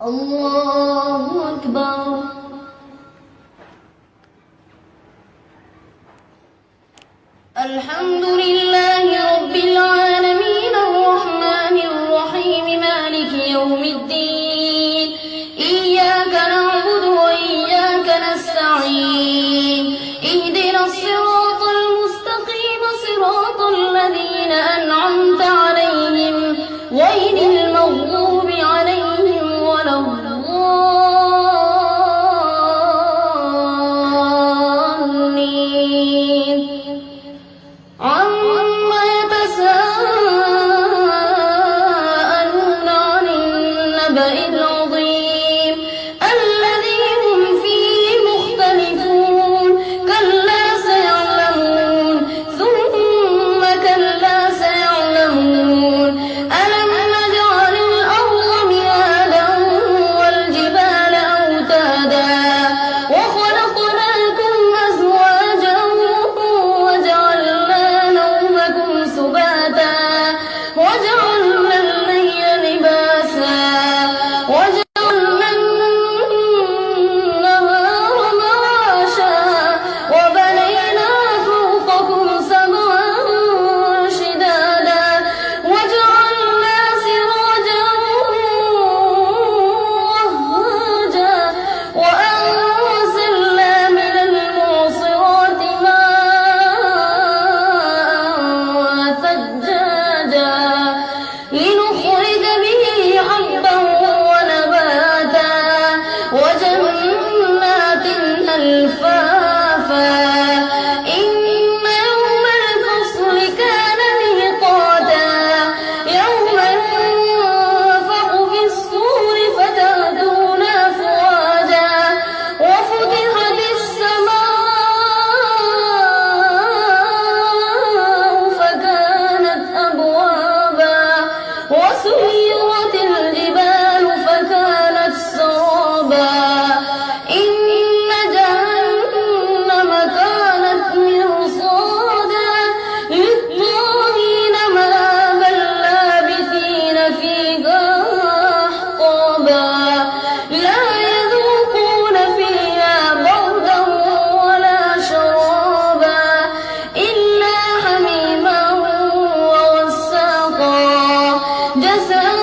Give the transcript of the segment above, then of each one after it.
الله أكبر. الحمد لله رب العالمين الرحمن الرحيم مالك يوم الدين إياك نعبد وإياك نستعين اهدنا الصراط المستقيم صراط الذين أنعمت عليهم غير المغضوب عليهم ولا الضالين. عما يتساءلون عن النبأ العظيم الذي هم فيه مختلفون كلا سيعلمون ثم كلا سيعلمون ألم نجعل الأرض مهادا والجبال أوتادا وخلقناكم أزواجا وجعلنا نومكم سباتا وجعلنا الليل لباسا وجعلنا النهار معاشا وبنينا فوقكم سبعا شدادا وجعلنا سراجا وهاجا وأنزلنا من المعصرات ماء ثجاجا لنخرج به حبا ونباتا وجنات ألفافا إن يوم الفصل كان ميقاتا يوم ينفخ في الصور فتأتون أفواجا وفتحت السماء فكانت أبوابا وسيرت الجبال فكانت سرابا إن جهنم كانت مرصادا للطاغين مآبا لابثين فيها أحقابا لا يذوقون فيها بردا ولا شرابا إلا حميما وغساقا جزاء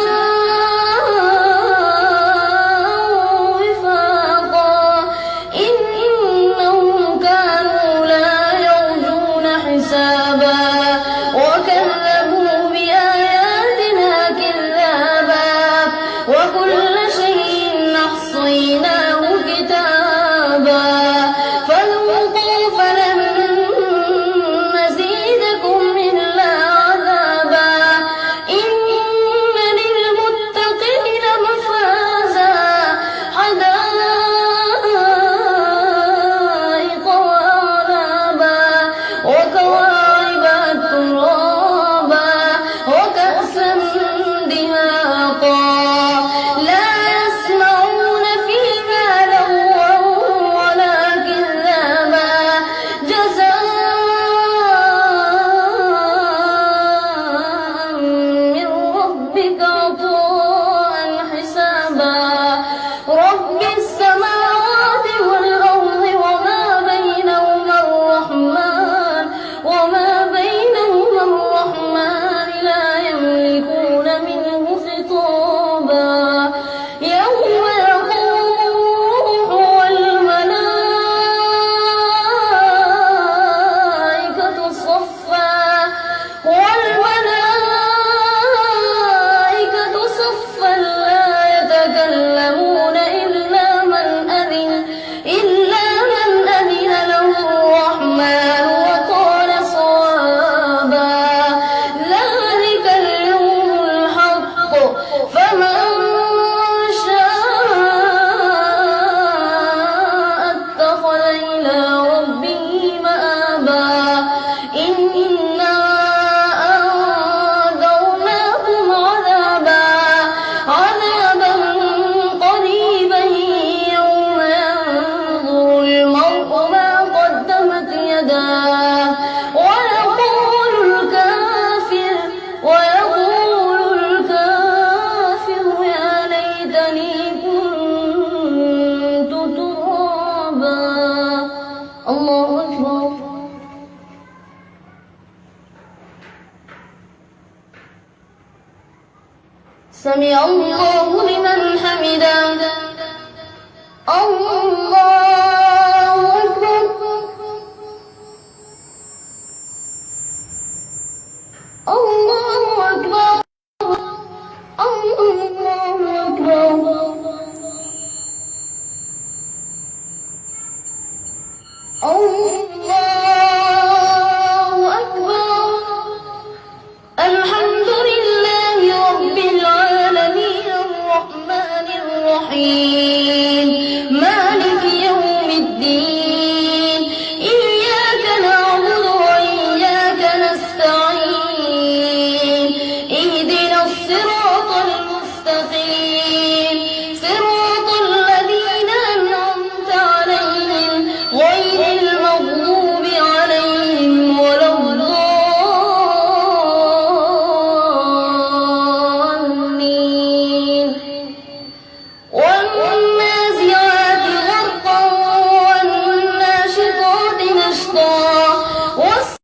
وفاقا إنهم كانوا لا يرجون حسابا وكذبوا بآياتنا كذابا وكل شيء أحصيناه كتابا فذوقوا فلن نزيدكم إلا عذابا إن للمتقين مفازا حدائق وأعنابا وكواعب سمع الله لمن حمده. الله أكبر. الله أكبر.